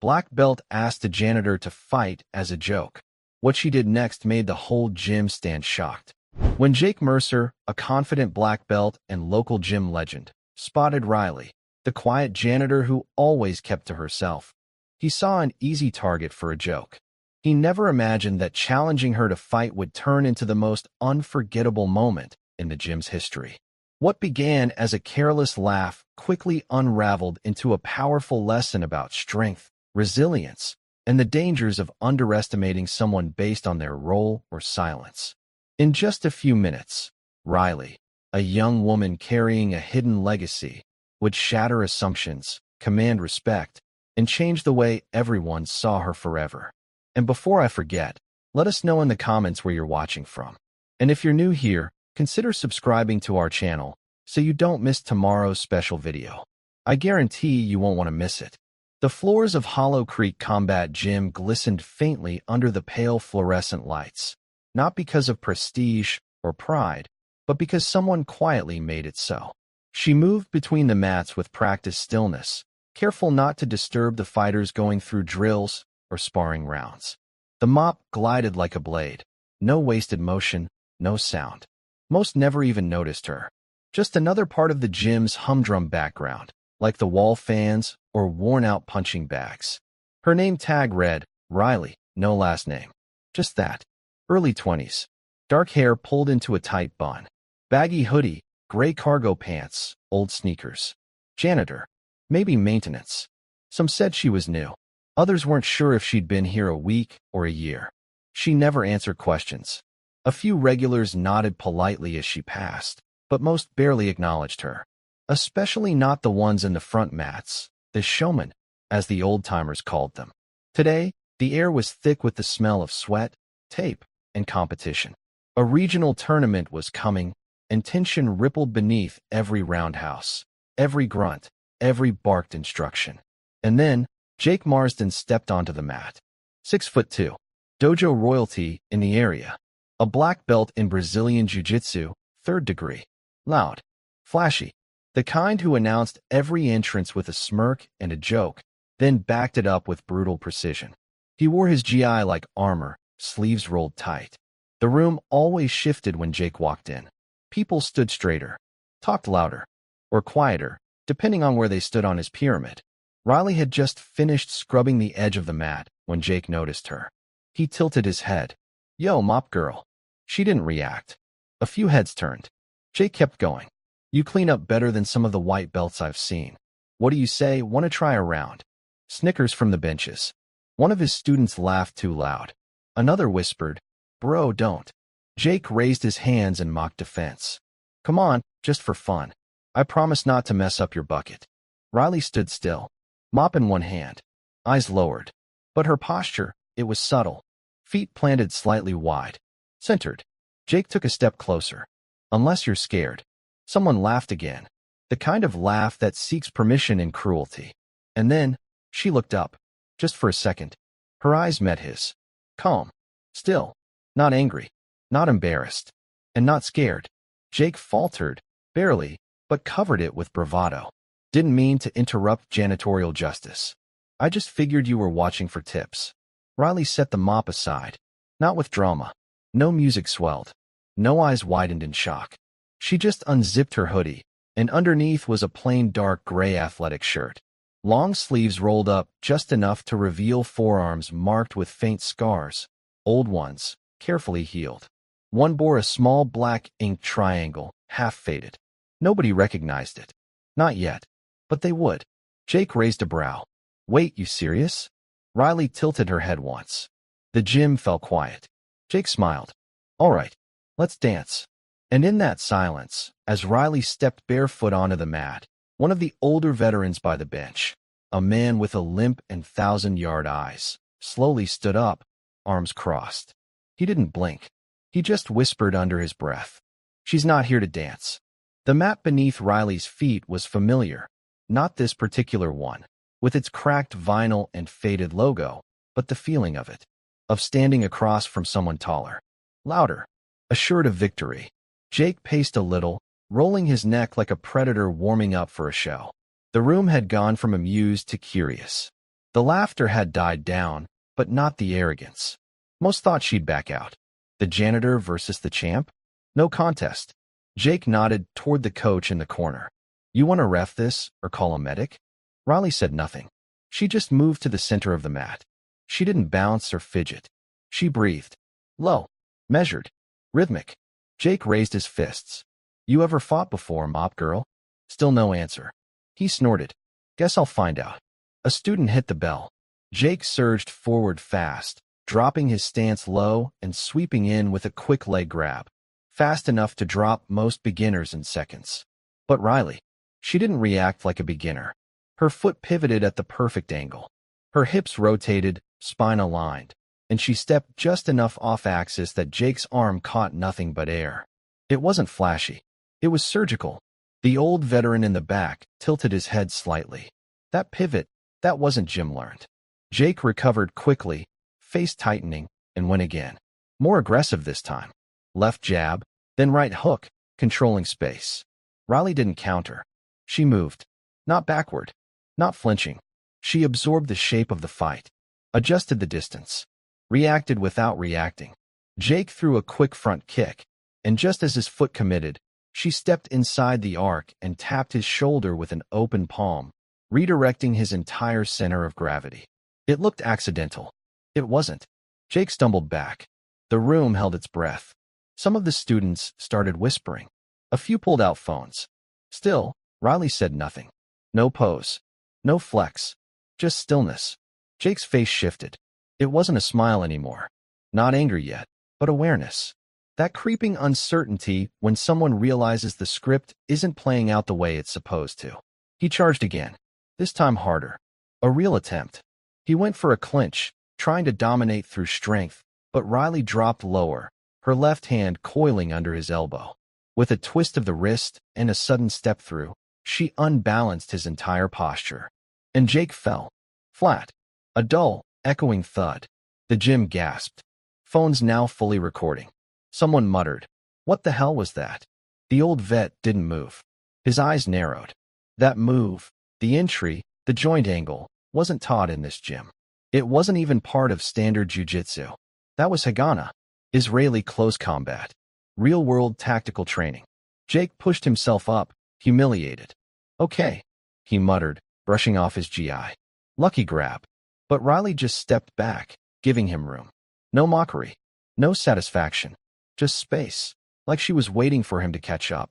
Black Belt asked the janitor to fight as a joke. What she did next made the whole gym stand shocked. When Jake Mercer, a confident black belt and local gym legend, spotted Riley, the quiet janitor who always kept to herself, he saw an easy target for a joke. He never imagined that challenging her to fight would turn into the most unforgettable moment in the gym's history. What began as a careless laugh quickly unraveled into a powerful lesson about strength, resilience, and the dangers of underestimating someone based on their role or silence. In just a few minutes, Riley, a young woman carrying a hidden legacy, would shatter assumptions, command respect, and change the way everyone saw her forever. And before I forget, let us know in the comments where you're watching from. And if you're new here, consider subscribing to our channel so you don't miss tomorrow's special video. I guarantee you won't want to miss it. The floors of Hollow Creek Combat Gym glistened faintly under the pale fluorescent lights, not because of prestige or pride, but because someone quietly made it so. She moved between the mats with practiced stillness, careful not to disturb the fighters going through drills or sparring rounds. The mop glided like a blade. No wasted motion, no sound. Most never even noticed her. Just another part of the gym's humdrum background, like the wall fans or worn-out punching bags. Her name tag read, Riley, no last name. Just that. Early 20s. Dark hair pulled into a tight bun. Baggy hoodie, gray cargo pants, old sneakers. Janitor. Maybe maintenance. Some said she was new. Others weren't sure if she'd been here a week or a year. She never answered questions. A few regulars nodded politely as she passed, but most barely acknowledged her. Especially not the ones in the front mats, the showmen, as the old-timers called them. Today, the air was thick with the smell of sweat, tape, and competition. A regional tournament was coming, and tension rippled beneath every roundhouse, every grunt, every barked instruction. And then, Jake Marsden stepped onto the mat. 6'2", dojo royalty in the area. A black belt in Brazilian Jiu-Jitsu, 3rd degree. Loud. Flashy. The kind who announced every entrance with a smirk and a joke, then backed it up with brutal precision. He wore his GI like armor, sleeves rolled tight. The room always shifted when Jake walked in. People stood straighter, talked louder, or quieter, depending on where they stood on his pyramid. Riley had just finished scrubbing the edge of the mat when Jake noticed her. He tilted his head. Yo, mop girl. She didn't react. A few heads turned. Jake kept going. You clean up better than some of the white belts I've seen. What do you say? Want to try a round? Snickers from the benches. One of his students laughed too loud. Another whispered, Bro, don't. Jake raised his hands in mock defense. Come on, just for fun. I promise not to mess up your bucket. Riley stood still, mop in one hand, eyes lowered. But her posture, it was subtle. Feet planted slightly wide. Centered. Jake took a step closer. Unless you're scared. Someone laughed again. The kind of laugh that seeks permission in cruelty. And then, she looked up. Just for a second. Her eyes met his. Calm. Still. Not angry. Not embarrassed. And not scared. Jake faltered, barely, but covered it with bravado. Didn't mean to interrupt janitorial justice. I just figured you were watching for tips. Riley set the mop aside. Not with drama. No music swelled. No eyes widened in shock. She just unzipped her hoodie, and underneath was a plain dark gray athletic shirt. Long sleeves rolled up just enough to reveal forearms marked with faint scars, old ones, carefully healed. One bore a small black ink triangle, half faded. Nobody recognized it. Not yet. But they would. Jake raised a brow. Wait, you serious? Riley tilted her head once. The gym fell quiet. Jake smiled. All right, let's dance. And in that silence, as Riley stepped barefoot onto the mat, one of the older veterans by the bench, a man with a limp and 1,000-yard eyes, slowly stood up, arms crossed. He didn't blink. He just whispered under his breath. She's not here to dance. The mat beneath Riley's feet was familiar. Not this particular one, with its cracked vinyl and faded logo, but the feeling of it, of standing across from someone taller, louder, assured of victory. Jake paced a little, rolling his neck like a predator warming up for a show. The room had gone from amused to curious. The laughter had died down, but not the arrogance. Most thought she'd back out. The janitor versus the champ? No contest. Jake nodded toward the coach in the corner. You want to ref this or call a medic? Riley said nothing. She just moved to the center of the mat. She didn't bounce or fidget. She breathed. Low. Measured. Rhythmic. Jake raised his fists. You ever fought before, mop girl? Still no answer. He snorted. Guess I'll find out. A student hit the bell. Jake surged forward fast, dropping his stance low and sweeping in with a quick leg grab. Fast enough to drop most beginners in seconds. But Riley, she didn't react like a beginner. Her foot pivoted at the perfect angle. Her hips rotated, spine aligned, and she stepped just enough off-axis that Jake's arm caught nothing but air. It wasn't flashy. It was surgical. The old veteran in the back tilted his head slightly. That pivot, that wasn't gym learned. Jake recovered quickly, face tightening, and went again. More aggressive this time. Left jab, then right hook, controlling space. Riley didn't counter. She moved. Not backward. Not flinching. She absorbed the shape of the fight. Adjusted the distance. Reacted without reacting. Jake threw a quick front kick, and just as his foot committed, she stepped inside the arc and tapped his shoulder with an open palm, redirecting his entire center of gravity. It looked accidental. It wasn't. Jake stumbled back. The room held its breath. Some of the students started whispering. A few pulled out phones. Still, Riley said nothing. No pose. No flex. Just stillness. Jake's face shifted. It wasn't a smile anymore. Not anger yet, but awareness. That creeping uncertainty when someone realizes the script isn't playing out the way it's supposed to. He charged again. This time harder. A real attempt. He went for a clinch, trying to dominate through strength, but Riley dropped lower, her left hand coiling under his elbow. With a twist of the wrist and a sudden step through, she unbalanced his entire posture. And Jake fell. Flat. A dull, echoing thud. The gym gasped. Phones now fully recording. Someone muttered. What the hell was that? The old vet didn't move. His eyes narrowed. That move, the entry, the joint angle, wasn't taught in this gym. It wasn't even part of standard jiu-jitsu. That was Hagana, Israeli close combat, real-world tactical training. Jake pushed himself up, humiliated. Okay, he muttered, brushing off his GI. Lucky grab. But Riley just stepped back, giving him room. No mockery. No satisfaction. Just space, like she was waiting for him to catch up.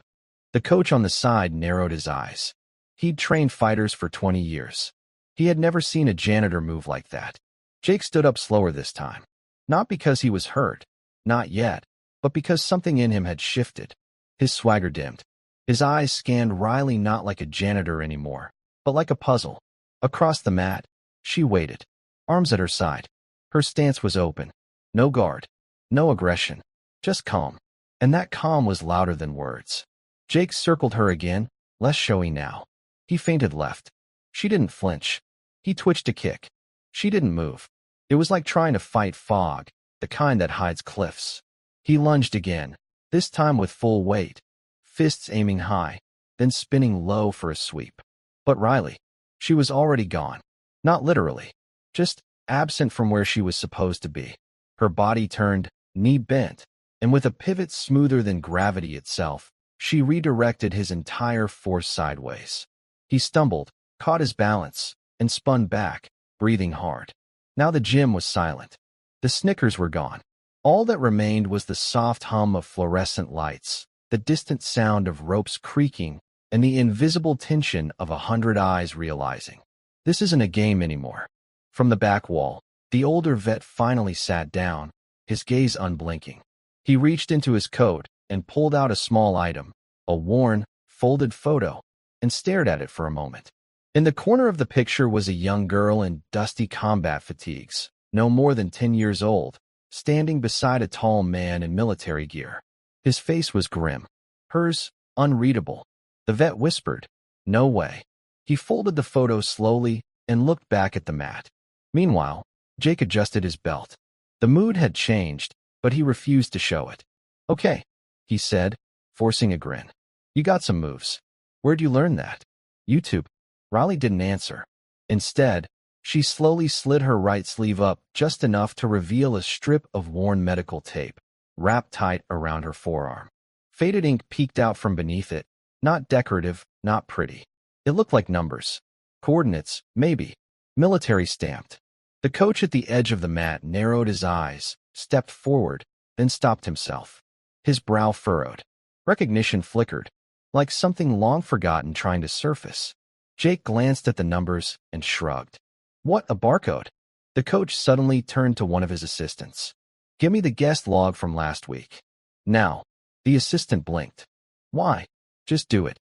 The coach on the side narrowed his eyes. He'd trained fighters for 20 years. He had never seen a janitor move like that. Jake stood up slower this time. Not because he was hurt. Not yet. But because something in him had shifted. His swagger dimmed. His eyes scanned Riley not like a janitor anymore, but like a puzzle. Across the mat, she waited. Arms at her side. Her stance was open. No guard. No aggression. Just calm. And that calm was louder than words. Jake circled her again, less showy now. He feinted left. She didn't flinch. He twitched a kick. She didn't move. It was like trying to fight fog, the kind that hides cliffs. He lunged again, this time with full weight, fists aiming high, then spinning low for a sweep. But Riley, she was already gone. Not literally, just absent from where she was supposed to be. Her body turned, knee bent, and with a pivot smoother than gravity itself, she redirected his entire force sideways. He stumbled, caught his balance, and spun back, breathing hard. Now the gym was silent. The snickers were gone. All that remained was the soft hum of fluorescent lights, the distant sound of ropes creaking, and the invisible tension of 100 eyes realizing. This isn't a game anymore. From the back wall, the older vet finally sat down, his gaze unblinking. He reached into his coat and pulled out a small item, a worn, folded photo, and stared at it for a moment. In the corner of the picture was a young girl in dusty combat fatigues, no more than 10 years old, standing beside a tall man in military gear. His face was grim. Hers, unreadable. The vet whispered, "No way." He folded the photo slowly and looked back at the mat. Meanwhile, Jake adjusted his belt. The mood had changed, but he refused to show it. "Okay," he said, forcing a grin. "You got some moves. Where'd you learn that?" "YouTube." Riley didn't answer. Instead, She slowly slid her right sleeve up just enough to reveal a strip of worn medical tape, wrapped tight around her forearm. Faded ink peeked out from beneath it, not decorative, not pretty. It looked like numbers. Coordinates, maybe. Military stamped. The coach at the edge of the mat narrowed his eyes, stepped forward, then stopped himself. His brow furrowed. Recognition flickered, like something long forgotten trying to surface. Jake glanced at the numbers and shrugged. What, a barcode? The coach suddenly turned to one of his assistants. Give me the guest log from last week. Now. The assistant blinked. Why? Just do it.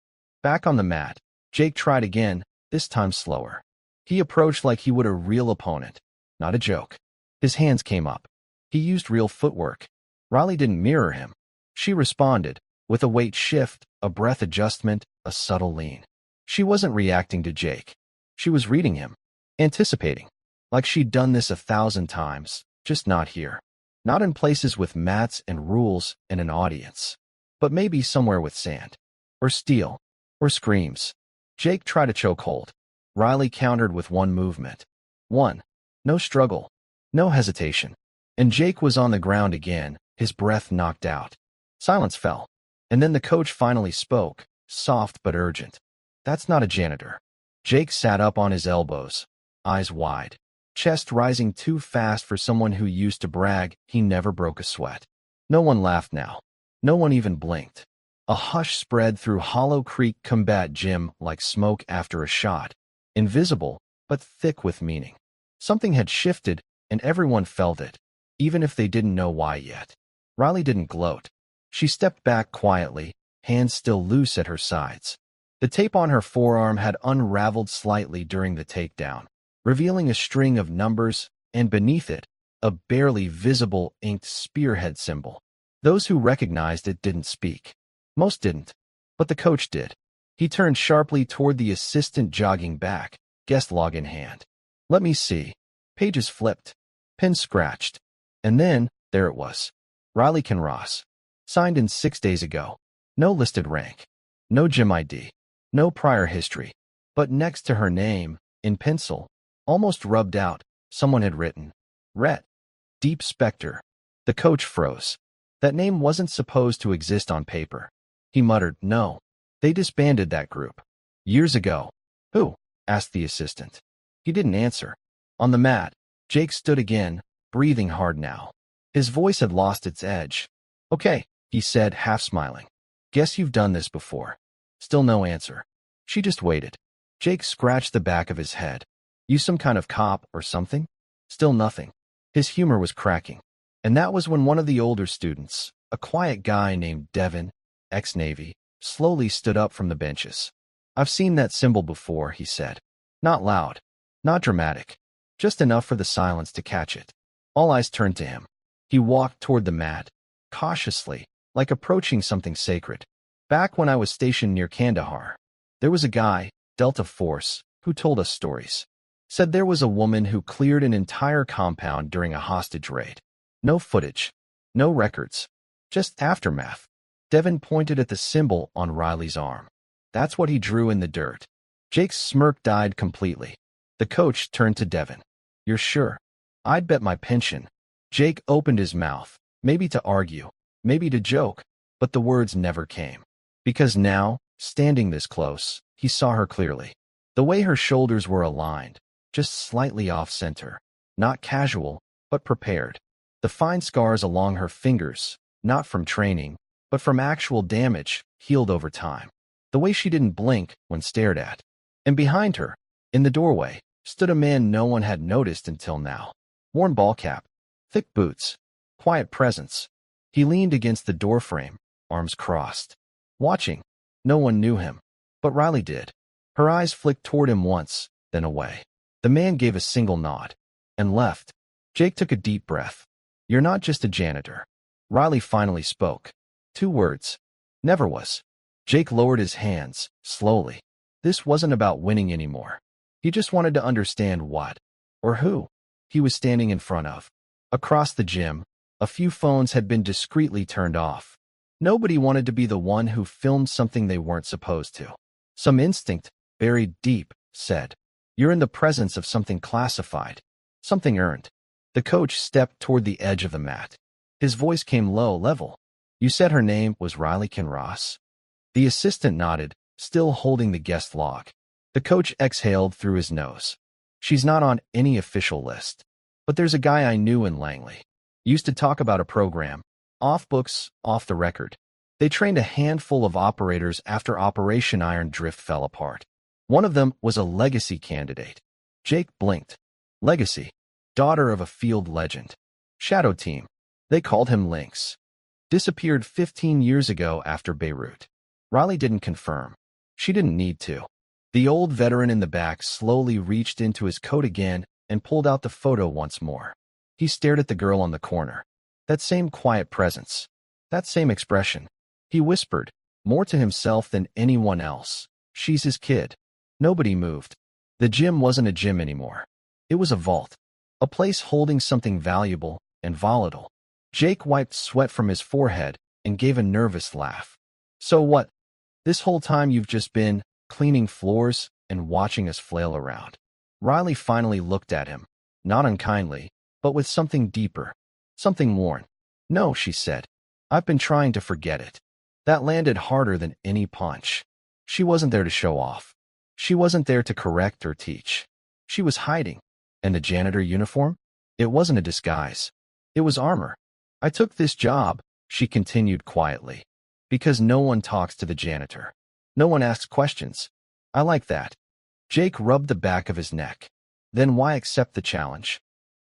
Back on the mat, Jake tried again, this time slower. He approached like he would a real opponent, not a joke. His hands came up. He used real footwork. Riley didn't mirror him. She responded, with a weight shift, a breath adjustment, a subtle lean. She wasn't reacting to Jake. She was reading him, anticipating, like she'd done this 1,000 times, just not here. Not in places with mats and rules and an audience, but maybe somewhere with sand, or steel, or screams. Jake tried a chokehold. Riley countered with one movement. One. No struggle. No hesitation. And Jake was on the ground again, his breath knocked out. Silence fell. And then the coach finally spoke, soft but urgent. That's not a janitor. Jake sat up on his elbows, eyes wide. Chest rising too fast for someone who used to brag he never broke a sweat. No one laughed now. No one even blinked. A hush spread through Hollow Creek Combat Gym like smoke after a shot. Invisible, but thick with meaning. Something had shifted, and everyone felt it, even if they didn't know why yet. Riley didn't gloat. She stepped back quietly, hands still loose at her sides. The tape on her forearm had unraveled slightly during the takedown, revealing a string of numbers, and beneath it, a barely visible inked spearhead symbol. Those who recognized it didn't speak. Most didn't, but the coach did. He turned sharply toward the assistant jogging back, guest log in hand. Let me see. Pages flipped, pen scratched, and then, there it was. Riley Kinross. Signed in 6 days ago. No listed rank. No gym ID. No prior history. But next to her name, in pencil, almost rubbed out, someone had written, Rhett. Deep Spectre. The coach froze. That name wasn't supposed to exist on paper. He muttered, no. They disbanded that group. Years ago. Who? Asked the assistant. He didn't answer. On the mat, Jake stood again, breathing hard now. His voice had lost its edge. Okay, he said, half smiling. Guess you've done this before. Still no answer. She just waited. Jake scratched the back of his head. You some kind of cop or something? Still nothing. His humor was cracking. And that was when one of the older students, a quiet guy named Devin, ex-Navy, slowly stood up from the benches. I've seen that symbol before, he said. Not loud. Not dramatic. Just enough for the silence to catch it. All eyes turned to him. He walked toward the mat, cautiously, like approaching something sacred. Back when I was stationed near Kandahar, there was a guy, Delta Force, who told us stories. Said there was a woman who cleared an entire compound during a hostage raid. No footage. No records. Just aftermath. Devin pointed at the symbol on Riley's arm. That's what he drew in the dirt. Jake's smirk died completely. The coach turned to Devin. You're sure? I'd bet my pension. Jake opened his mouth, maybe to argue, maybe to joke, but the words never came. Because now, standing this close, he saw her clearly. The way her shoulders were aligned, just slightly off-center. Not casual, but prepared. The fine scars along her fingers, not from training, but from actual damage, healed over time. The way she didn't blink when stared at. And behind her, in the doorway, stood a man no one had noticed until now. Worn ball cap, thick boots, quiet presence. He leaned against the doorframe, arms crossed. Watching. No one knew him. But Riley did. Her eyes flicked toward him once, then away. The man gave a single nod. And left. Jake took a deep breath. You're not just a janitor. Riley finally spoke. 2 words. Never was. Jake lowered his hands, slowly. This wasn't about winning anymore. He just wanted to understand what, or who, he was standing in front of. Across the gym, a few phones had been discreetly turned off. Nobody wanted to be the one who filmed something they weren't supposed to. Some instinct, buried deep, said, You're in the presence of something classified, something earned. The coach stepped toward the edge of the mat. His voice came low, level. You said her name was Riley Kinross? The assistant nodded, still holding the guest log. The coach exhaled through his nose. She's not on any official list. But there's a guy I knew in Langley. Used to talk about a program. Off books, off the record. They trained a handful of operators after Operation Iron Drift fell apart. One of them was a legacy candidate. Jake blinked. Legacy. Daughter of a field legend. Shadow team. They called him Lynx. Disappeared 15 years ago after Beirut. Riley didn't confirm. She didn't need to. The old veteran in the back slowly reached into his coat again and pulled out the photo once more. He stared at the girl on the corner. That same quiet presence. That same expression. He whispered, more to himself than anyone else. She's his kid. Nobody moved. The gym wasn't a gym anymore. It was a vault. A place holding something valuable and volatile. Jake wiped sweat from his forehead and gave a nervous laugh. So what? This whole time you've just been cleaning floors and watching us flail around. Riley finally looked at him, not unkindly, but with something deeper, something worn. No, she said. I've been trying to forget it. That landed harder than any punch. She wasn't there to show off. She wasn't there to correct or teach. She was hiding. And the janitor uniform? It wasn't a disguise. It was armor. I took this job, she continued quietly, because no one talks to the janitor. No one asks questions. I like that. Jake rubbed the back of his neck. Then why accept the challenge?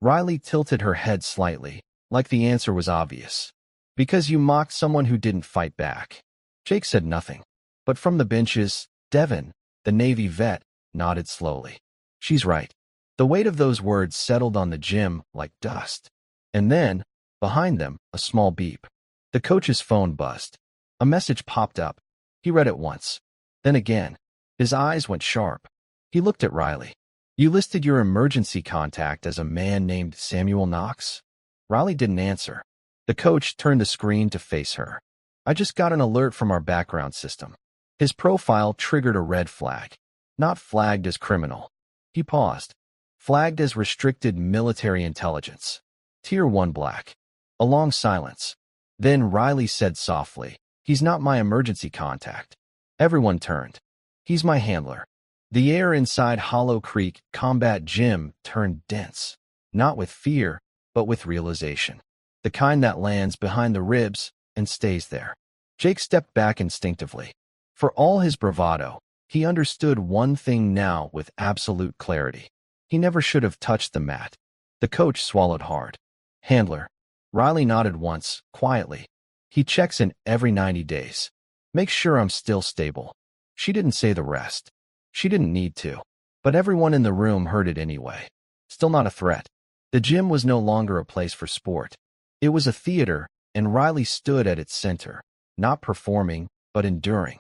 Riley tilted her head slightly, like the answer was obvious. Because you mocked someone who didn't fight back. Jake said nothing. But from the benches, Devin, the Navy vet, nodded slowly. She's right. The weight of those words settled on the gym like dust. And then, behind them, a small beep. The coach's phone buzzed. A message popped up. He read it once. Then again. His eyes went sharp. He looked at Riley. You listed your emergency contact as a man named Samuel Knox? Riley didn't answer. The coach turned the screen to face her. I just got an alert from our background system. His profile triggered a red flag. Not flagged as criminal. He paused. Flagged as restricted military intelligence. Tier 1 black. A long silence. Then Riley said softly, he's not my emergency contact. Everyone turned. He's my handler. The air inside Hollow Creek Combat Gym turned dense. Not with fear, but with realization. The kind that lands behind the ribs and stays there. Jake stepped back instinctively. For all his bravado, he understood one thing now with absolute clarity. He never should have touched the mat. The coach swallowed hard. Handler. Riley nodded once, quietly. He checks in every 90 days. Makes sure I'm still stable. She didn't say the rest. She didn't need to. But everyone in the room heard it anyway. Still not a threat. The gym was no longer a place for sport. It was a theater, and Riley stood at its center, not performing, but enduring.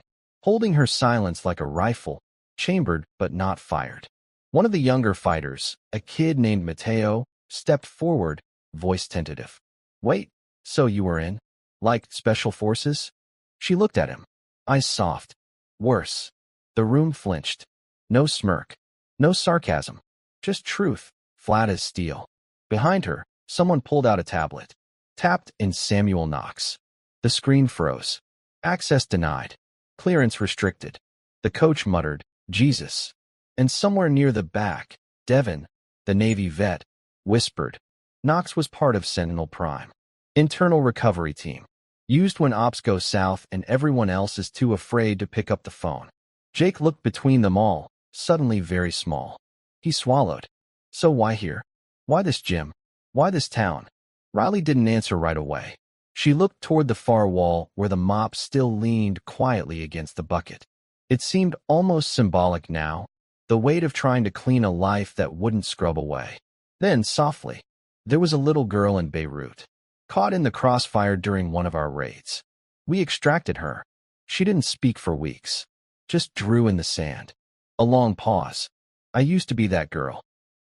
Holding her silence like a rifle, chambered but not fired. One of the younger fighters, a kid named Mateo, stepped forward, voice tentative. Wait, so you were in? Like special forces? She looked at him. Eyes soft. Worse. The room flinched. No smirk. No sarcasm. Just truth, flat as steel. Behind her, someone pulled out a tablet. Tapped in Samuel Knox. The screen froze. Access denied. Clearance restricted. The coach muttered, Jesus. And somewhere near the back, Devin, the Navy vet, whispered. Knox was part of Sentinel Prime. Internal recovery team. Used when ops go south and everyone else is too afraid to pick up the phone. Jake looked between them all, suddenly very small. He swallowed. So why here? Why this gym? Why this town? Riley didn't answer right away. She looked toward the far wall where the mop still leaned quietly against the bucket. It seemed almost symbolic now, the weight of trying to clean a life that wouldn't scrub away. Then, softly, there was a little girl in Beirut, caught in the crossfire during one of our raids. We extracted her. She didn't speak for weeks, just drew in the sand. A long pause. I used to be that girl.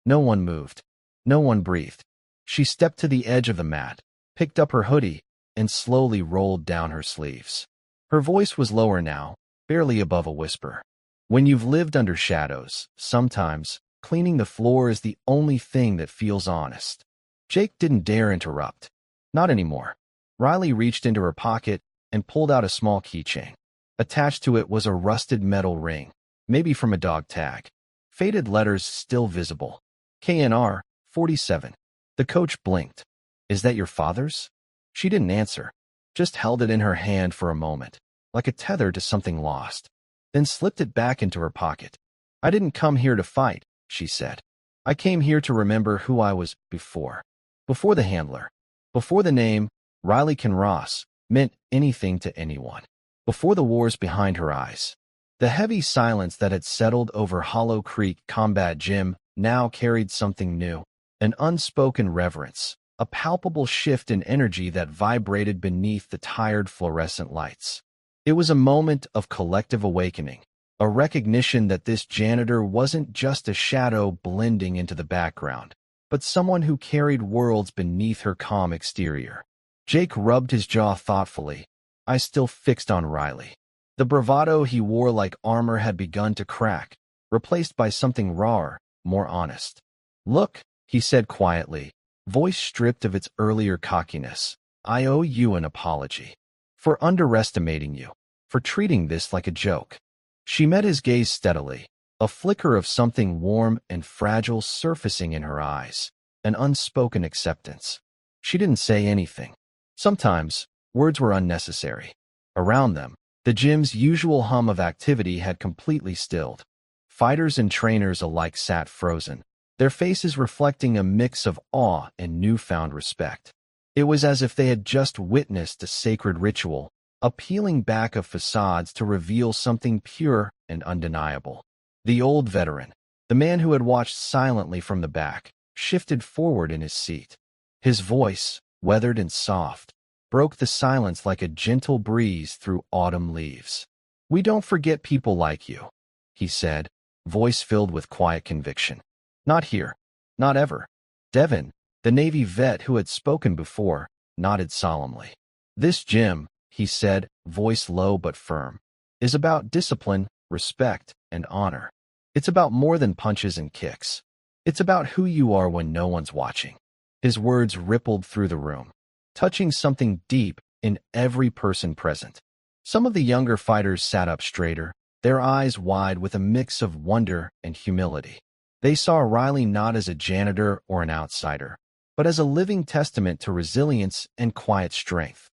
No one moved. No one breathed. She stepped to the edge of the mat, picked up her hoodie, and slowly rolled down her sleeves. Her voice was lower now, barely above a whisper. When you've lived under shadows, sometimes Cleaning the floor is the only thing that feels honest. Jake didn't dare interrupt. Not anymore. Riley reached into her pocket and pulled out a small keychain. Attached to it was a rusted metal ring, maybe from a dog tag. Faded letters still visible. KNR 47. The coach blinked. Is that your father's? She didn't answer, just held it in her hand for a moment, like a tether to something lost, then slipped it back into her pocket. I didn't come here to fight, she said. I came here to remember who I was before. Before the handler. Before the name, Riley Ross, meant anything to anyone. Before the wars behind her eyes. The heavy silence that had settled over Hollow Creek Combat Gym now carried something new, an unspoken reverence, a palpable shift in energy that vibrated beneath the tired fluorescent lights. It was a moment of collective awakening, a recognition that this janitor wasn't just a shadow blending into the background, but someone who carried worlds beneath her calm exterior. Jake rubbed his jaw thoughtfully, eyes still fixed on Riley. The bravado he wore like armor had begun to crack, replaced by something rawer, more honest. Look, he said quietly, voice stripped of its earlier cockiness. I owe you an apology. For underestimating you. For treating this like a joke. She met his gaze steadily, a flicker of something warm and fragile surfacing in her eyes, an unspoken acceptance. She didn't say anything. Sometimes, words were unnecessary. Around them, the gym's usual hum of activity had completely stilled. Fighters and trainers alike sat frozen, their faces reflecting a mix of awe and newfound respect. It was as if they had just witnessed a sacred ritual, a peeling back of facades to reveal something pure and undeniable. The old veteran, the man who had watched silently from the back, shifted forward in his seat. His voice, weathered and soft, broke the silence like a gentle breeze through autumn leaves. We don't forget people like you, he said, voice filled with quiet conviction. Not here. Not ever. Devin, the Navy vet who had spoken before, nodded solemnly. This gym, he said, voice low but firm, is about discipline, respect, and honor. It's about more than punches and kicks. It's about who you are when no one's watching. His words rippled through the room, touching something deep in every person present. Some of the younger fighters sat up straighter, their eyes wide with a mix of wonder and humility. They saw Riley not as a janitor or an outsider, but as a living testament to resilience and quiet strength.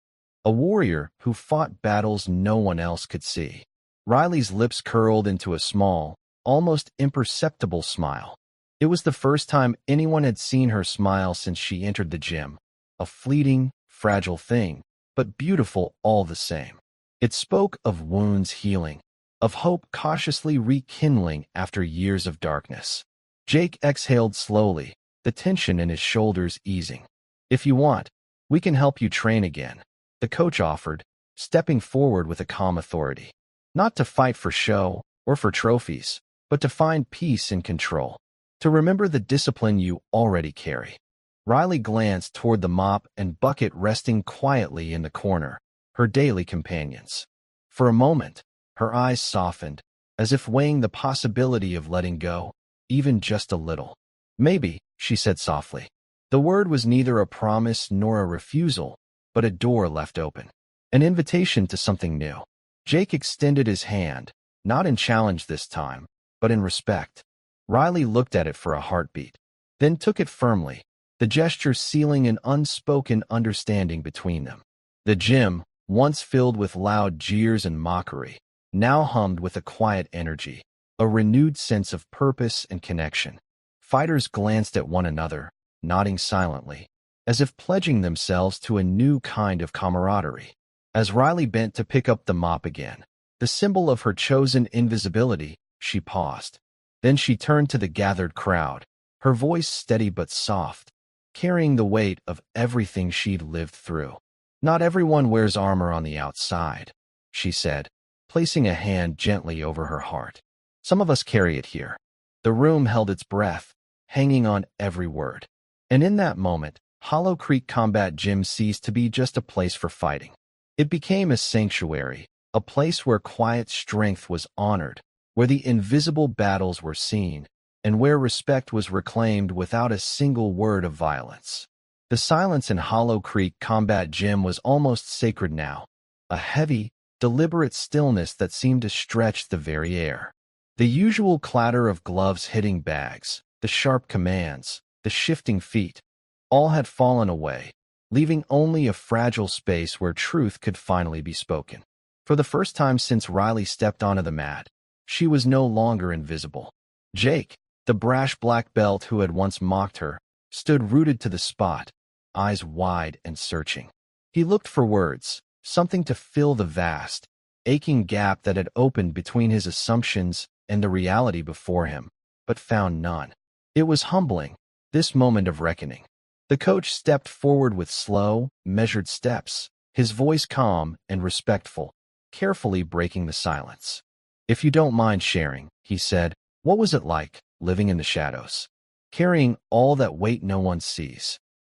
A warrior who fought battles no one else could see. Riley's lips curled into a small, almost imperceptible smile. It was the first time anyone had seen her smile since she entered the gym. A fleeting, fragile thing, but beautiful all the same. It spoke of wounds healing, of hope cautiously rekindling after years of darkness. Jake exhaled slowly, the tension in his shoulders easing. If you want, we can help you train again, the coach offered, stepping forward with a calm authority. Not to fight for show or for trophies, but to find peace and control. To remember the discipline you already carry. Riley glanced toward the mop and bucket resting quietly in the corner, her daily companions. For a moment, her eyes softened, as if weighing the possibility of letting go, even just a little. Maybe, she said softly. The word was neither a promise nor a refusal, but a door left open. An invitation to something new. Jake extended his hand, not in challenge this time, but in respect. Riley looked at it for a heartbeat, then took it firmly, the gesture sealing an unspoken understanding between them. The gym, once filled with loud jeers and mockery, now hummed with a quiet energy, a renewed sense of purpose and connection. Fighters glanced at one another, nodding silently, as if pledging themselves to a new kind of camaraderie. As Riley bent to pick up the mop again, the symbol of her chosen invisibility, she paused. Then she turned to the gathered crowd, her voice steady but soft, carrying the weight of everything she'd lived through. Not everyone wears armor on the outside, she said, placing a hand gently over her heart. Some of us carry it here. The room held its breath, hanging on every word. And in that moment, Hollow Creek Combat Gym ceased to be just a place for fighting. It became a sanctuary, a place where quiet strength was honored, where the invisible battles were seen, and where respect was reclaimed without a single word of violence. The silence in Hollow Creek Combat Gym was almost sacred now, a heavy, deliberate stillness that seemed to stretch the very air. The usual clatter of gloves hitting bags, the sharp commands, the shifting feet, all had fallen away, leaving only a fragile space where truth could finally be spoken. For the first time since Riley stepped onto the mat, she was no longer invisible. Jake, the brash black belt who had once mocked her, stood rooted to the spot, eyes wide and searching. He looked for words, something to fill the vast, aching gap that had opened between his assumptions and the reality before him, but found none. It was humbling, this moment of reckoning. The coach stepped forward with slow, measured steps, his voice calm and respectful, carefully breaking the silence. "If you don't mind sharing," he said, "what was it like, living in the shadows, carrying all that weight no one sees?"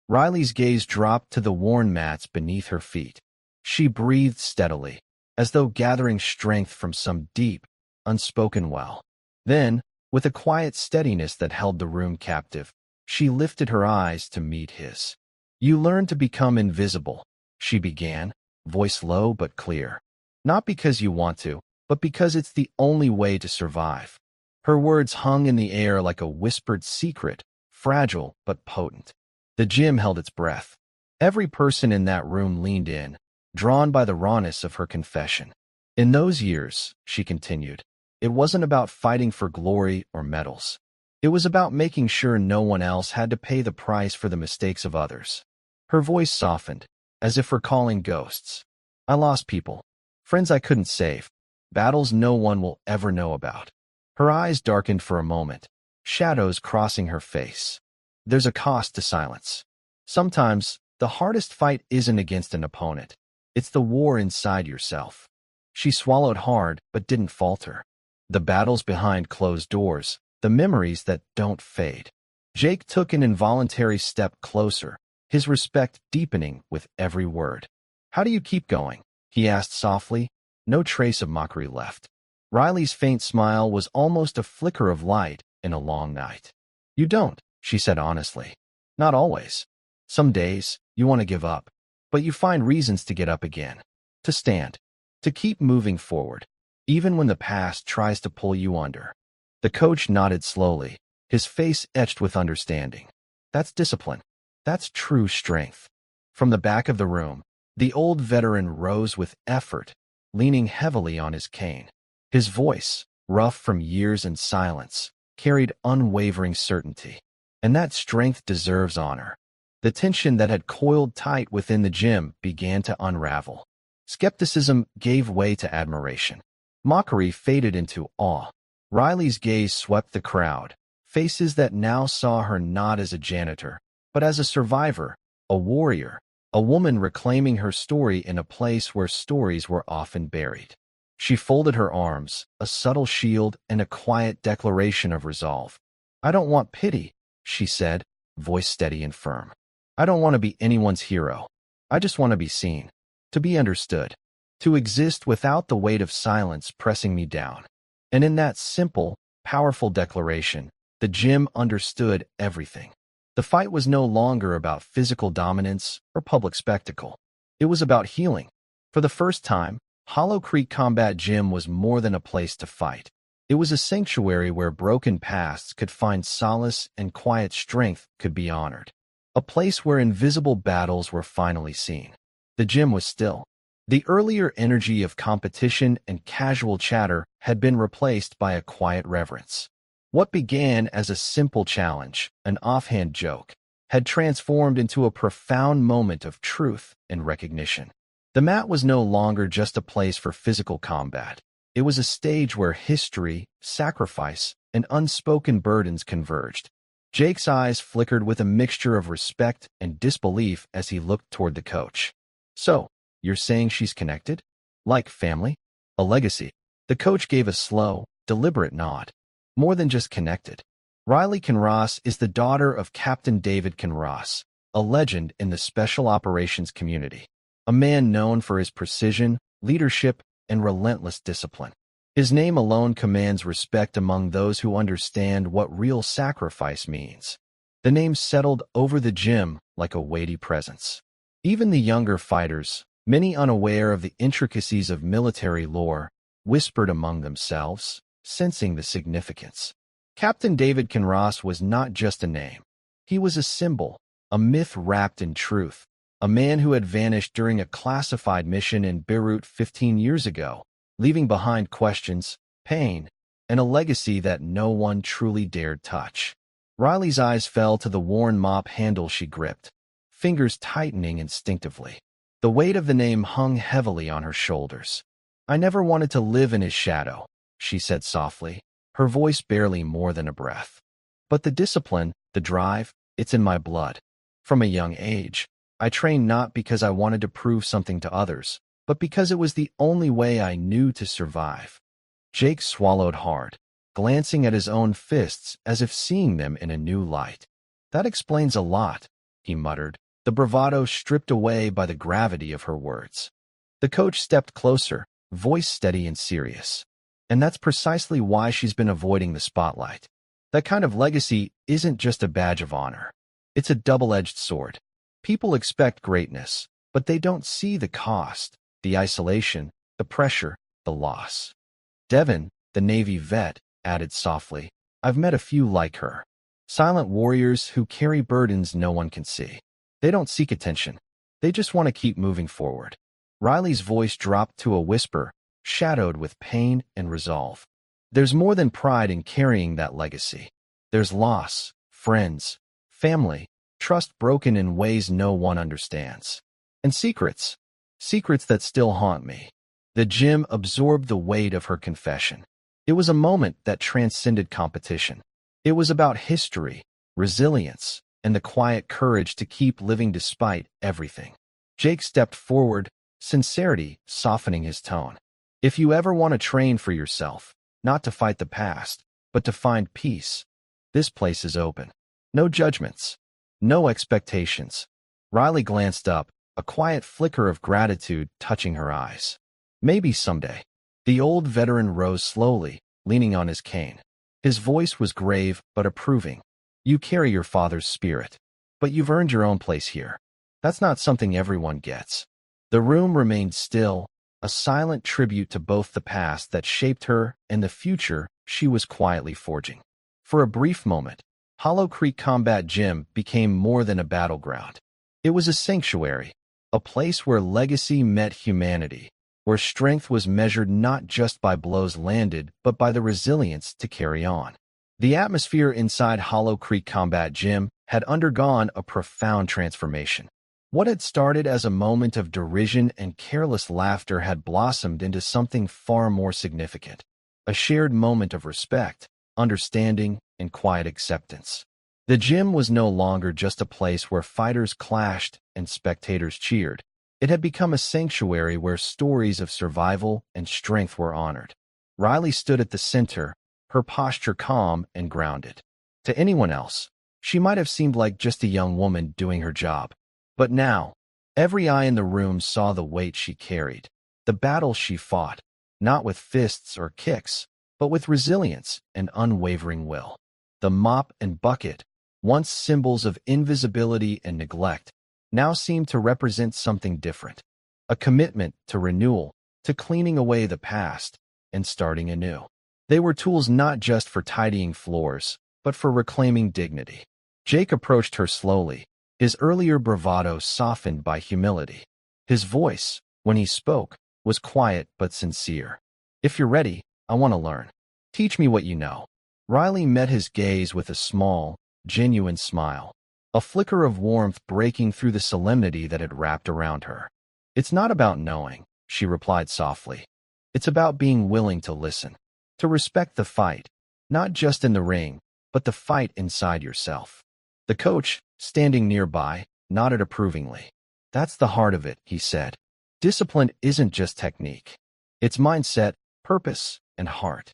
Riley's gaze dropped to the worn mats beneath her feet. She breathed steadily, as though gathering strength from some deep, unspoken well. Then, with a quiet steadiness that held the room captive, she lifted her eyes to meet his. "You learn to become invisible," she began, voice low but clear. "Not because you want to, but because it's the only way to survive." Her words hung in the air like a whispered secret, fragile but potent. The gym held its breath. Every person in that room leaned in, drawn by the rawness of her confession. "In those years," she continued, "it wasn't about fighting for glory or medals. It was about making sure no one else had to pay the price for the mistakes of others." Her voice softened, as if recalling ghosts. "I lost people, friends I couldn't save, battles no one will ever know about." Her eyes darkened for a moment, shadows crossing her face. "There's a cost to silence. Sometimes, the hardest fight isn't against an opponent. It's the war inside yourself." She swallowed hard but didn't falter. The battles behind closed doors, the memories that don't fade. Jake took an involuntary step closer, his respect deepening with every word. "How do you keep going?" he asked softly, no trace of mockery left. Riley's faint smile was almost a flicker of light in a long night. "You don't," she said honestly. "Not always. Some days, you want to give up, but you find reasons to get up again, to stand, to keep moving forward, even when the past tries to pull you under." The coach nodded slowly, his face etched with understanding. "That's discipline. That's true strength." From the back of the room, the old veteran rose with effort, leaning heavily on his cane. His voice, rough from years and silence, carried unwavering certainty. And that strength deserves honor. The tension that had coiled tight within the gym began to unravel. Skepticism gave way to admiration. Mockery faded into awe. Riley's gaze swept the crowd, faces that now saw her not as a janitor, but as a survivor, a warrior, a woman reclaiming her story in a place where stories were often buried. She folded her arms, a subtle shield and a quiet declaration of resolve. "I don't want pity," she said, voice steady and firm. "I don't want to be anyone's hero. I just want to be seen, to be understood, to exist without the weight of silence pressing me down." And in that simple, powerful declaration, the gym understood everything. The fight was no longer about physical dominance or public spectacle. It was about healing. For the first time, Hollow Creek Combat Gym was more than a place to fight. It was a sanctuary where broken pasts could find solace and quiet strength could be honored. A place where invisible battles were finally seen. The gym was still. The earlier energy of competition and casual chatter had been replaced by a quiet reverence. What began as a simple challenge, an offhand joke, had transformed into a profound moment of truth and recognition. The mat was no longer just a place for physical combat. It was a stage where history, sacrifice, and unspoken burdens converged. Jake's eyes flickered with a mixture of respect and disbelief as he looked toward the coach. "So, you're saying she's connected? Like family? A legacy?" The coach gave a slow, deliberate nod. "More than just connected. Riley Kinross is the daughter of Captain David Kinross, a legend in the special operations community. A man known for his precision, leadership, and relentless discipline. His name alone commands respect among those who understand what real sacrifice means. The name settled over the gym like a weighty presence. Even the younger fighters, many unaware of the intricacies of military lore, whispered among themselves, sensing the significance. Captain David Kinross was not just a name. He was a symbol, a myth wrapped in truth, a man who had vanished during a classified mission in Beirut 15 years ago, leaving behind questions, pain, and a legacy that no one truly dared touch. Riley's eyes fell to the worn mop handle she gripped, fingers tightening instinctively. The weight of the name hung heavily on her shoulders. "I never wanted to live in his shadow," she said softly, her voice barely more than a breath. "But the discipline, the drive, it's in my blood. From a young age, I trained not because I wanted to prove something to others, but because it was the only way I knew to survive." Jake swallowed hard, glancing at his own fists as if seeing them in a new light. "That explains a lot," he muttered, the bravado stripped away by the gravity of her words. The coach stepped closer, voice steady and serious. "And that's precisely why she's been avoiding the spotlight. That kind of legacy isn't just a badge of honor. It's a double-edged sword. People expect greatness, but they don't see the cost, the isolation, the pressure, the loss." Devin, the Navy vet, added softly, "I've met a few like her. Silent warriors who carry burdens no one can see. They don't seek attention. They just want to keep moving forward." Riley's voice dropped to a whisper, shadowed with pain and resolve. "There's more than pride in carrying that legacy. There's loss, friends, family, trust broken in ways no one understands. And secrets. Secrets that still haunt me." The gym absorbed the weight of her confession. It was a moment that transcended competition. It was about history, resilience, and the quiet courage to keep living despite everything. Jake stepped forward, sincerity softening his tone. "If you ever want to train for yourself, not to fight the past, but to find peace, this place is open. No judgments, no expectations." Riley glanced up, a quiet flicker of gratitude touching her eyes. "Maybe someday." The old veteran rose slowly, leaning on his cane. His voice was grave but approving. "You carry your father's spirit, but you've earned your own place here. That's not something everyone gets." The room remained still, a silent tribute to both the past that shaped her and the future she was quietly forging. For a brief moment, Hollow Creek Combat Gym became more than a battleground. It was a sanctuary, a place where legacy met humanity, where strength was measured not just by blows landed, but by the resilience to carry on. The atmosphere inside Hollow Creek Combat Gym had undergone a profound transformation. What had started as a moment of derision and careless laughter had blossomed into something far more significant, a shared moment of respect, understanding, and quiet acceptance. The gym was no longer just a place where fighters clashed and spectators cheered. It had become a sanctuary where stories of survival and strength were honored. Riley stood at the center, her posture calm and grounded. To anyone else, she might have seemed like just a young woman doing her job. But now, every eye in the room saw the weight she carried, the battle she fought, not with fists or kicks, but with resilience and unwavering will. The mop and bucket, once symbols of invisibility and neglect, now seemed to represent something different, a commitment to renewal, to cleaning away the past and starting anew. They were tools not just for tidying floors, but for reclaiming dignity. Jake approached her slowly, his earlier bravado softened by humility. His voice, when he spoke, was quiet but sincere. "If you're ready, I want to learn. Teach me what you know." Riley met his gaze with a small, genuine smile, a flicker of warmth breaking through the solemnity that had wrapped around her. "It's not about knowing," she replied softly. "It's about being willing to listen, to respect the fight, not just in the ring, but the fight inside yourself." The coach, standing nearby, nodded approvingly. "That's the heart of it," he said. "Discipline isn't just technique. It's mindset, purpose, and heart."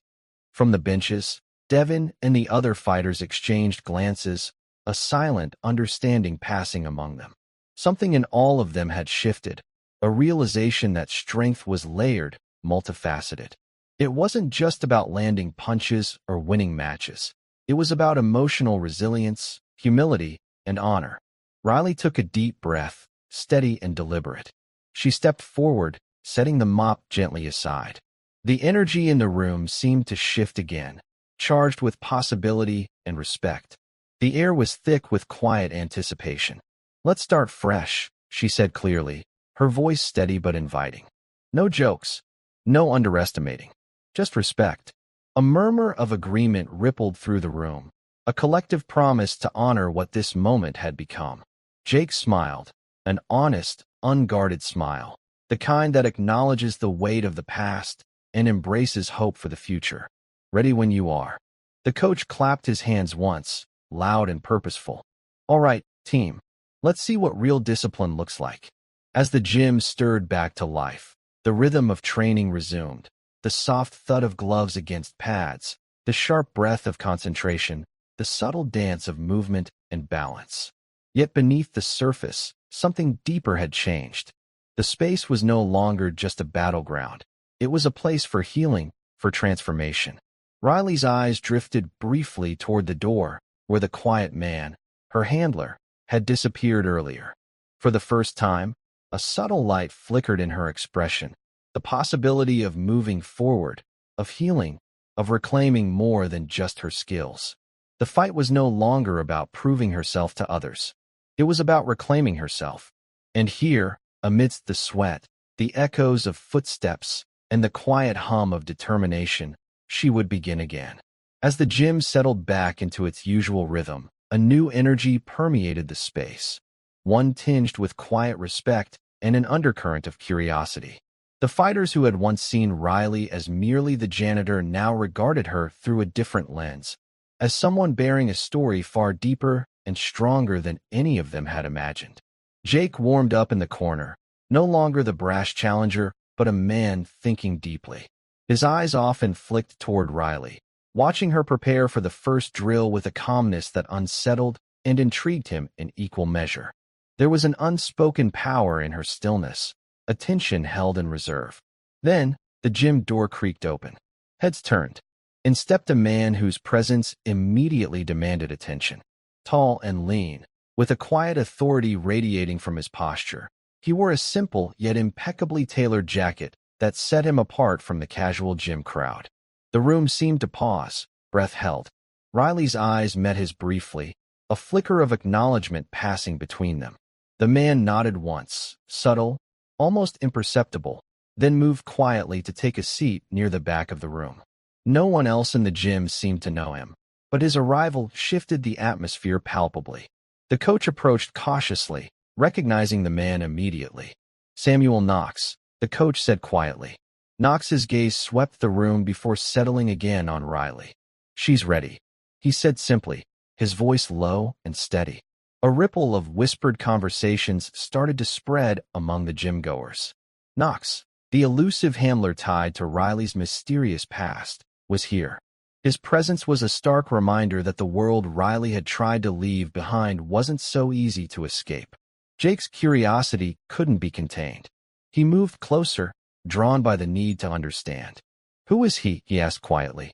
From the benches, Devin and the other fighters exchanged glances, a silent understanding passing among them. Something in all of them had shifted, a realization that strength was layered, multifaceted. It wasn't just about landing punches or winning matches. It was about emotional resilience, humility, and honor. Riley took a deep breath, steady and deliberate. She stepped forward, setting the mop gently aside. The energy in the room seemed to shift again, charged with possibility and respect. The air was thick with quiet anticipation. "Let's start fresh," she said clearly, her voice steady but inviting. "No jokes, no underestimating, just respect." A murmur of agreement rippled through the room, a collective promise to honor what this moment had become. Jake smiled, an honest, unguarded smile, the kind that acknowledges the weight of the past and embraces hope for the future. "Ready when you are." The coach clapped his hands once, loud and purposeful. "All right, team, let's see what real discipline looks like." As the gym stirred back to life, the rhythm of training resumed, the soft thud of gloves against pads, the sharp breath of concentration, the subtle dance of movement and balance. Yet beneath the surface, something deeper had changed. The space was no longer just a battleground. It was a place for healing, for transformation. Riley's eyes drifted briefly toward the door, where the quiet man, her handler, had disappeared earlier. For the first time, a subtle light flickered in her expression, the possibility of moving forward, of healing, of reclaiming more than just her skills. The fight was no longer about proving herself to others. It was about reclaiming herself. And here, amidst the sweat, the echoes of footsteps, and the quiet hum of determination, she would begin again. As the gym settled back into its usual rhythm, a new energy permeated the space, one tinged with quiet respect and an undercurrent of curiosity. The fighters who had once seen Riley as merely the janitor now regarded her through a different lens, as someone bearing a story far deeper and stronger than any of them had imagined. Jake warmed up in the corner, no longer the brash challenger, but a man thinking deeply. His eyes often flicked toward Riley, watching her prepare for the first drill with a calmness that unsettled and intrigued him in equal measure. There was an unspoken power in her stillness, a tension held in reserve. Then, the gym door creaked open. Heads turned. In stepped a man whose presence immediately demanded attention. Tall and lean, with a quiet authority radiating from his posture, he wore a simple yet impeccably tailored jacket that set him apart from the casual gym crowd. The room seemed to pause, breath held. Riley's eyes met his briefly, a flicker of acknowledgement passing between them. The man nodded once, subtle, almost imperceptible, then moved quietly to take a seat near the back of the room. No one else in the gym seemed to know him, but his arrival shifted the atmosphere palpably. The coach approached cautiously, recognizing the man immediately. "Samuel Knox," the coach said quietly. Knox's gaze swept the room before settling again on Riley. "She's ready," he said simply, his voice low and steady. A ripple of whispered conversations started to spread among the gym-goers. Knox, the elusive handler tied to Riley's mysterious past, was here. His presence was a stark reminder that the world Riley had tried to leave behind wasn't so easy to escape. Jake's curiosity couldn't be contained. He moved closer, drawn by the need to understand. "Who is he?" he asked quietly.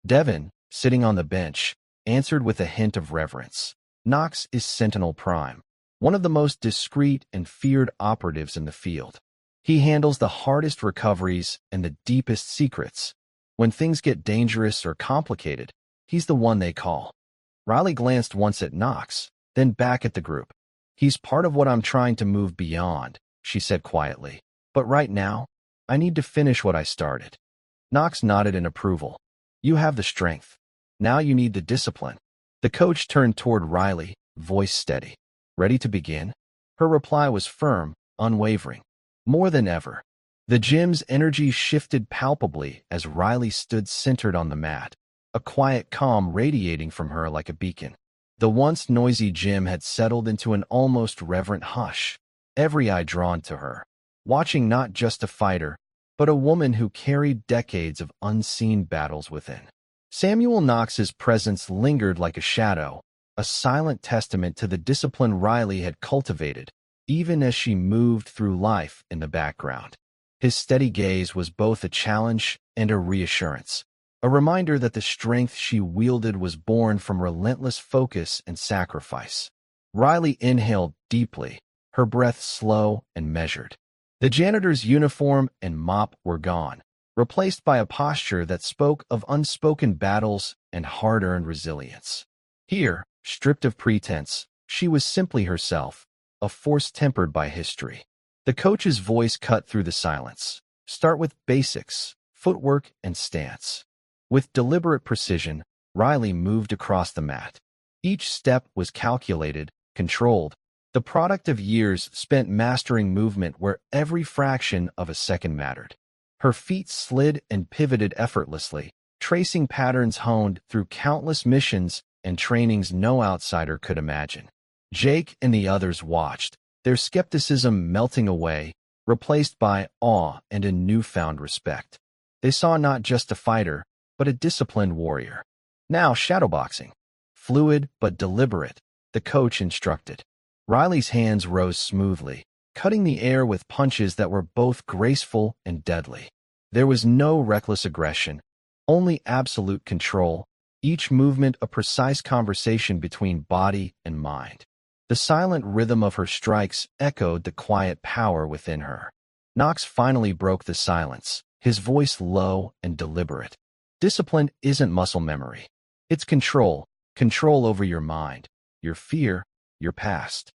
Devin, sitting on the bench, answered with a hint of reverence. "Knox is Sentinel Prime, one of the most discreet and feared operatives in the field. He handles the hardest recoveries and the deepest secrets. When things get dangerous or complicated, he's the one they call." Riley glanced once at Knox, then back at the group. "He's part of what I'm trying to move beyond," she said quietly. "But right now, I need to finish what I started." Knox nodded in approval. "You have the strength. Now you need the discipline." The coach turned toward Riley, voice steady. "Ready to begin?" Her reply was firm, unwavering. More than ever, the gym's energy shifted palpably as Riley stood centered on the mat, a quiet calm radiating from her like a beacon. The once noisy gym had settled into an almost reverent hush, every eye drawn to her, watching not just a fighter, but a woman who carried decades of unseen battles within. Samuel Knox's presence lingered like a shadow, a silent testament to the discipline Riley had cultivated, even as she moved through life in the background. His steady gaze was both a challenge and a reassurance. A reminder that the strength she wielded was born from relentless focus and sacrifice. Riley inhaled deeply, her breath slow and measured. The janitor's uniform and mop were gone, replaced by a posture that spoke of unspoken battles and hard-earned resilience. Here, stripped of pretense, she was simply herself, a force tempered by history. The coach's voice cut through the silence. Start with basics, footwork and stance. With deliberate precision, Riley moved across the mat. Each step was calculated, controlled, the product of years spent mastering movement where every fraction of a second mattered. Her feet slid and pivoted effortlessly, tracing patterns honed through countless missions and trainings no outsider could imagine. Jake and the others watched, their skepticism melting away, replaced by awe and a newfound respect. They saw not just a fighter, but a disciplined warrior. Now shadowboxing. Fluid but deliberate, the coach instructed. Riley's hands rose smoothly, cutting the air with punches that were both graceful and deadly. There was no reckless aggression, only absolute control, each movement a precise conversation between body and mind. The silent rhythm of her strikes echoed the quiet power within her. Knox finally broke the silence, his voice low and deliberate. Discipline isn't muscle memory. It's control, control over your mind, your fear, your past.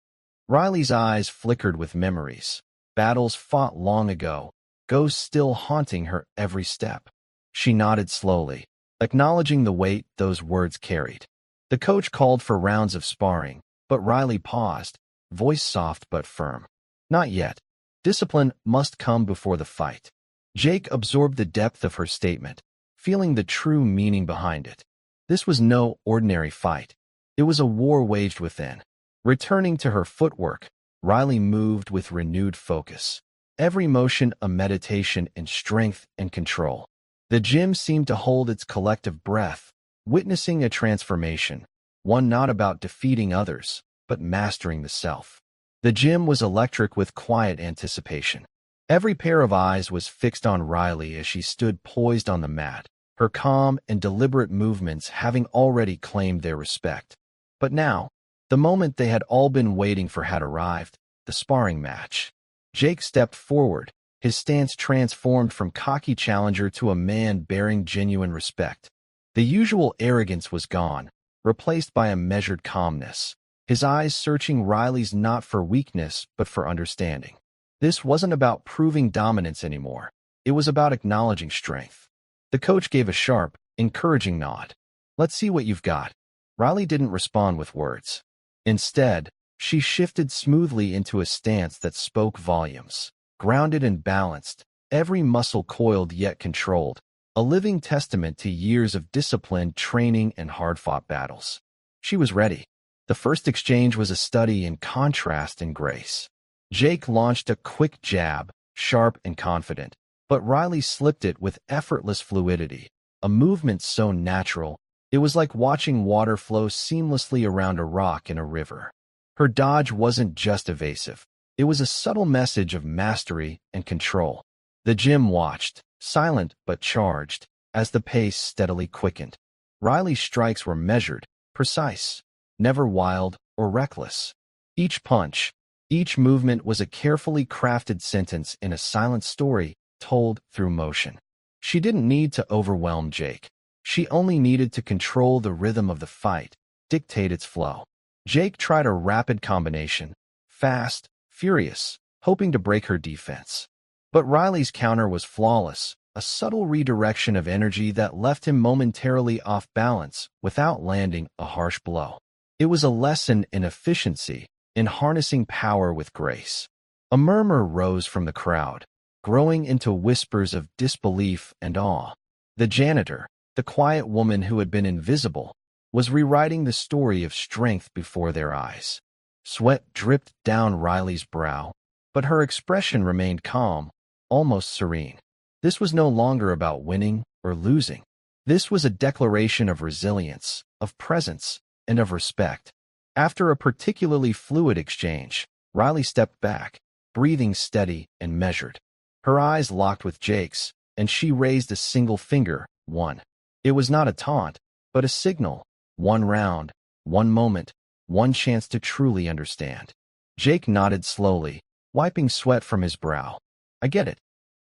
Riley's eyes flickered with memories. Battles fought long ago, ghosts still haunting her every step. She nodded slowly, acknowledging the weight those words carried. The coach called for rounds of sparring, but Riley paused, voice soft but firm. Not yet. Discipline must come before the fight. Jake absorbed the depth of her statement, feeling the true meaning behind it. This was no ordinary fight. It was a war waged within. Returning to her footwork, Riley moved with renewed focus. Every motion a meditation in strength and control. The gym seemed to hold its collective breath, witnessing a transformation, one not about defeating others, but mastering the self. The gym was electric with quiet anticipation. Every pair of eyes was fixed on Riley as she stood poised on the mat, her calm and deliberate movements having already claimed their respect. But now, the moment they had all been waiting for had arrived, the sparring match. Jake stepped forward, his stance transformed from cocky challenger to a man bearing genuine respect. The usual arrogance was gone, replaced by a measured calmness, his eyes searching Riley's not for weakness but for understanding. This wasn't about proving dominance anymore. It was about acknowledging strength. The coach gave a sharp, encouraging nod. Let's see what you've got. Riley didn't respond with words. Instead, she shifted smoothly into a stance that spoke volumes. Grounded and balanced, every muscle coiled yet controlled, a living testament to years of discipline, training, and hard-fought battles. She was ready. The first exchange was a study in contrast and grace. Jake launched a quick jab, sharp and confident, but Riley slipped it with effortless fluidity, a movement so natural, it was like watching water flow seamlessly around a rock in a river. Her dodge wasn't just evasive. It was a subtle message of mastery and control. The gym watched, silent but charged, as the pace steadily quickened. Riley's strikes were measured, precise, never wild or reckless. Each punch, each movement was a carefully crafted sentence in a silent story told through motion. She didn't need to overwhelm Jake. She only needed to control the rhythm of the fight, dictate its flow. Jake tried a rapid combination, fast, furious, hoping to break her defense. But Riley's counter was flawless, a subtle redirection of energy that left him momentarily off balance without landing a harsh blow. It was a lesson in efficiency, in harnessing power with grace. A murmur rose from the crowd, growing into whispers of disbelief and awe. The janitor, the quiet woman who had been invisible, was rewriting the story of strength before their eyes. Sweat dripped down Riley's brow, but her expression remained calm, almost serene. This was no longer about winning or losing. This was a declaration of resilience, of presence, and of respect. After a particularly fluid exchange, Riley stepped back, breathing steady and measured. Her eyes locked with Jake's, and she raised a single finger, 1. It was not a taunt, but a signal. 1 round, 1 moment, 1 chance to truly understand. Jake nodded slowly, wiping sweat from his brow. I get it.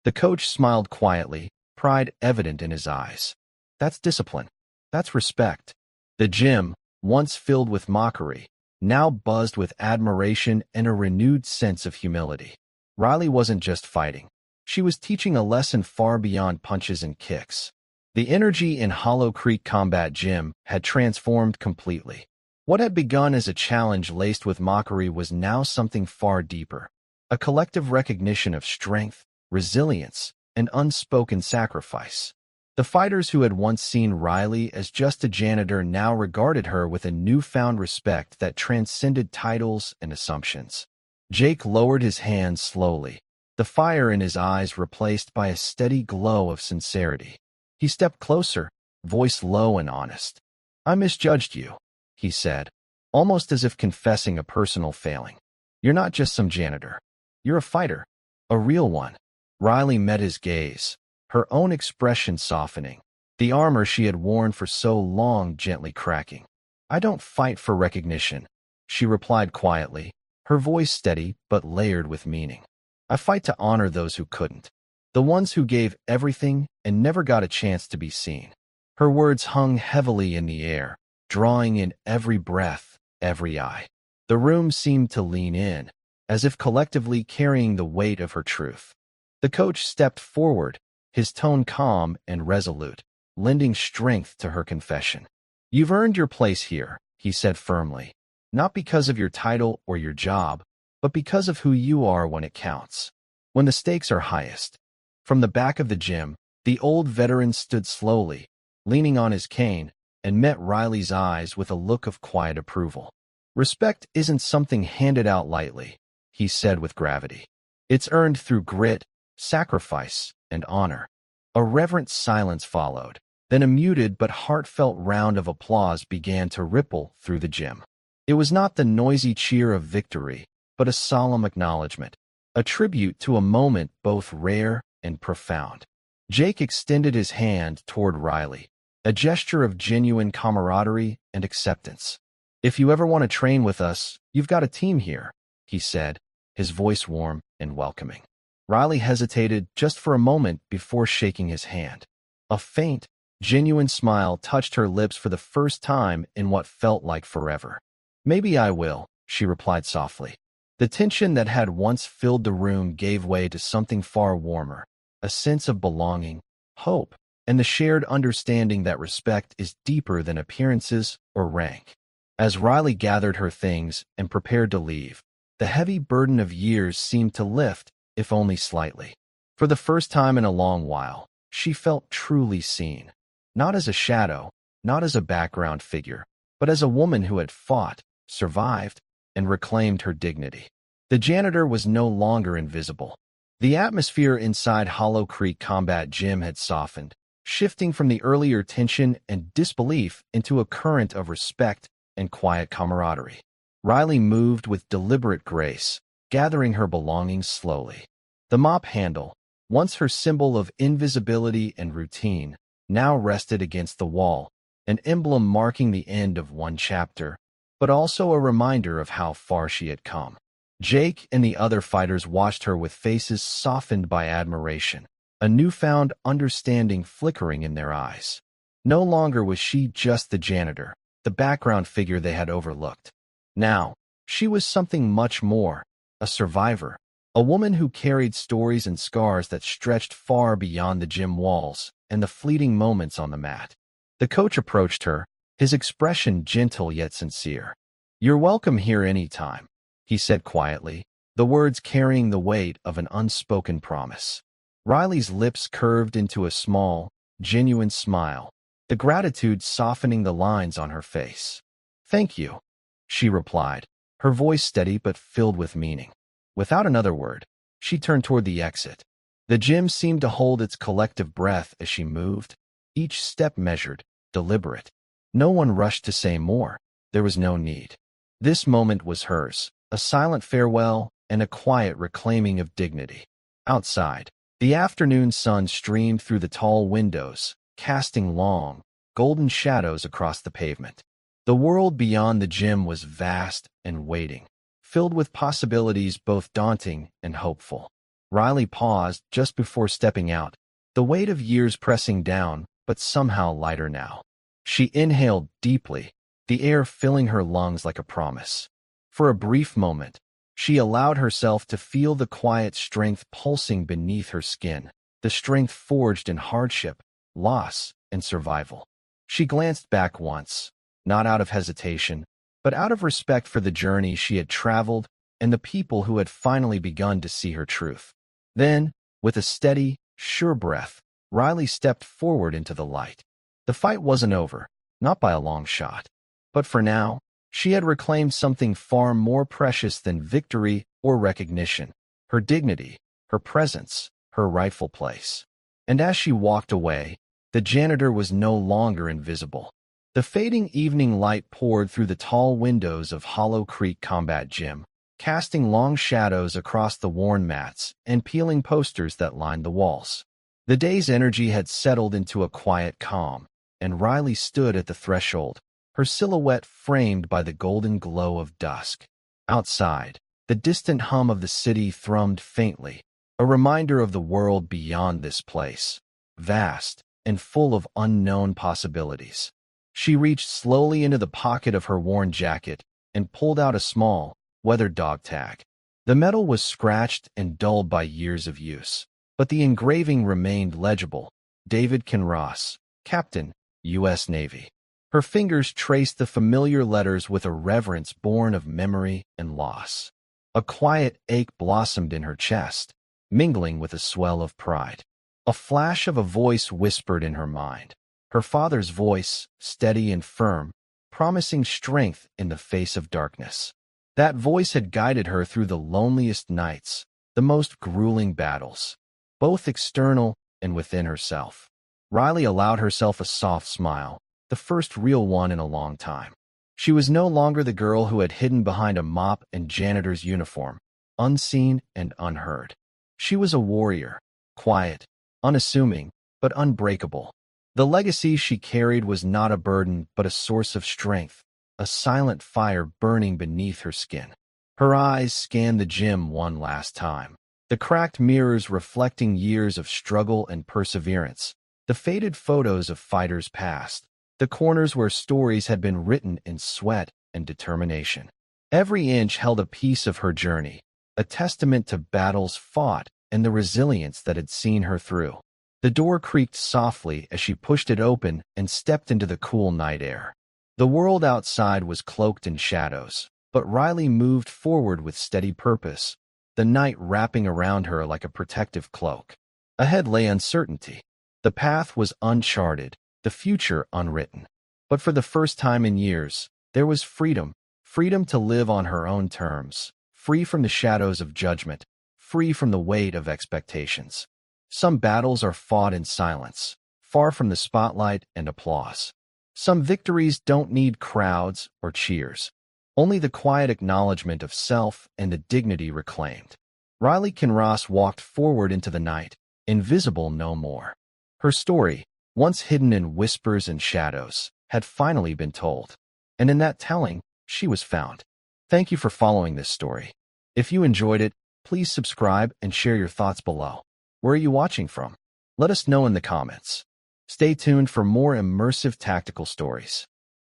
The coach smiled quietly, pride evident in his eyes. That's discipline. That's respect. The gym, once filled with mockery, now buzzed with admiration and a renewed sense of humility. Riley wasn't just fighting. She was teaching a lesson far beyond punches and kicks. The energy in Hollow Creek Combat Gym had transformed completely. What had begun as a challenge laced with mockery was now something far deeper. A collective recognition of strength, resilience, and unspoken sacrifice. The fighters who had once seen Riley as just a janitor now regarded her with a newfound respect that transcended titles and assumptions. Jake lowered his hands slowly, the fire in his eyes replaced by a steady glow of sincerity. He stepped closer, voice low and honest. I misjudged you, he said, almost as if confessing a personal failing. You're not just some janitor. You're a fighter, a real one. Riley met his gaze, her own expression softening, the armor she had worn for so long gently cracking. I don't fight for recognition, she replied quietly, her voice steady but layered with meaning. I fight to honor those who couldn't, the ones who gave everything and never got a chance to be seen. Her words hung heavily in the air, drawing in every breath, every eye. The room seemed to lean in, as if collectively carrying the weight of her truth. The coach stepped forward, his tone calm and resolute, lending strength to her confession. You've earned your place here, he said firmly, not because of your title or your job, but because of who you are when it counts, when the stakes are highest. From the back of the gym, the old veteran stood slowly, leaning on his cane, and met Riley's eyes with a look of quiet approval. Respect isn't something handed out lightly, he said with gravity. It's earned through grit, sacrifice, and honor. A reverent silence followed. Then a muted but heartfelt round of applause began to ripple through the gym. It was not the noisy cheer of victory, but a solemn acknowledgement, a tribute to a moment both rare and profound. Jake extended his hand toward Riley, a gesture of genuine camaraderie and acceptance. If you ever want to train with us, you've got a team here, he said, his voice warm and welcoming. Riley hesitated just for a moment before shaking his hand. A faint, genuine smile touched her lips for the first time in what felt like forever. Maybe I will, she replied softly. The tension that had once filled the room gave way to something far warmer, a sense of belonging, hope, and the shared understanding that respect is deeper than appearances or rank. As Riley gathered her things and prepared to leave, the heavy burden of years seemed to lift, if only slightly. For the first time in a long while, she felt truly seen. Not as a shadow, not as a background figure, but as a woman who had fought, survived, and reclaimed her dignity. The janitor was no longer invisible. The atmosphere inside Hollow Creek Combat Gym had softened, shifting from the earlier tension and disbelief into a current of respect and quiet camaraderie. Riley moved with deliberate grace, gathering her belongings slowly. The mop handle, once her symbol of invisibility and routine, now rested against the wall, an emblem marking the end of one chapter, but also a reminder of how far she had come. Jake and the other fighters watched her with faces softened by admiration, a newfound understanding flickering in their eyes. No longer was she just the janitor, the background figure they had overlooked. Now, she was something much more, a survivor, a woman who carried stories and scars that stretched far beyond the gym walls and the fleeting moments on the mat. The coach approached her, his expression gentle yet sincere. You're welcome here anytime, he said quietly, the words carrying the weight of an unspoken promise. Riley's lips curved into a small, genuine smile, the gratitude softening the lines on her face. Thank you, she replied, her voice steady but filled with meaning. Without another word, she turned toward the exit. The gym seemed to hold its collective breath as she moved, each step measured, deliberate. No one rushed to say more. There was no need. This moment was hers, a silent farewell and a quiet reclaiming of dignity. Outside, The afternoon sun streamed through the tall windows, casting long, golden shadows across the pavement. The world beyond the gym was vast and waiting, filled with possibilities both daunting and hopeful. Riley paused just before stepping out, the weight of years pressing down, but somehow lighter now. She inhaled deeply, the air filling her lungs like a promise. For a brief moment, she allowed herself to feel the quiet strength pulsing beneath her skin, the strength forged in hardship, loss, and survival. She glanced back once, not out of hesitation, but out of respect for the journey she had traveled and the people who had finally begun to see her truth. Then, with a steady, sure breath, Riley stepped forward into the light. The fight wasn't over, not by a long shot. But for now, she had reclaimed something far more precious than victory or recognition: her dignity, her presence, her rightful place. And as she walked away, the janitor was no longer invisible. The fading evening light poured through the tall windows of Hollow Creek Combat Gym, casting long shadows across the worn mats and peeling posters that lined the walls. The day's energy had settled into a quiet calm, and Riley stood at the threshold, her silhouette framed by the golden glow of dusk. Outside, the distant hum of the city thrummed faintly, a reminder of the world beyond this place, vast and full of unknown possibilities. She reached slowly into the pocket of her worn jacket and pulled out a small, weathered dog tag. The metal was scratched and dulled by years of use, but the engraving remained legible: David Kinross, Captain, U.S. Navy. Her fingers traced the familiar letters with a reverence born of memory and loss. A quiet ache blossomed in her chest, mingling with a swell of pride. A flash of a voice whispered in her mind. Her father's voice, steady and firm, promising strength in the face of darkness. That voice had guided her through the loneliest nights, the most grueling battles, both external and within herself. Riley allowed herself a soft smile, the first real one in a long time. She was no longer the girl who had hidden behind a mop and janitor's uniform, unseen and unheard. She was a warrior, quiet, unassuming, but unbreakable. The legacy she carried was not a burden but a source of strength, a silent fire burning beneath her skin. Her eyes scanned the gym one last time, the cracked mirrors reflecting years of struggle and perseverance, the faded photos of fighters past, the corners where stories had been written in sweat and determination. Every inch held a piece of her journey, a testament to battles fought and the resilience that had seen her through. The door creaked softly as she pushed it open and stepped into the cool night air. The world outside was cloaked in shadows, but Riley moved forward with steady purpose, the night wrapping around her like a protective cloak. Ahead lay uncertainty. The path was uncharted, the future unwritten. But for the first time in years, there was freedom, freedom to live on her own terms, free from the shadows of judgment, free from the weight of expectations. Some battles are fought in silence, far from the spotlight and applause. Some victories don't need crowds or cheers, only the quiet acknowledgement of self and the dignity reclaimed. Riley Kinross walked forward into the night, invisible no more. Her story, once hidden in whispers and shadows, had finally been told. And in that telling, she was found. Thank you for following this story. If you enjoyed it, please subscribe and share your thoughts below. Where are you watching from? Let us know in the comments. Stay tuned for more immersive tactical stories.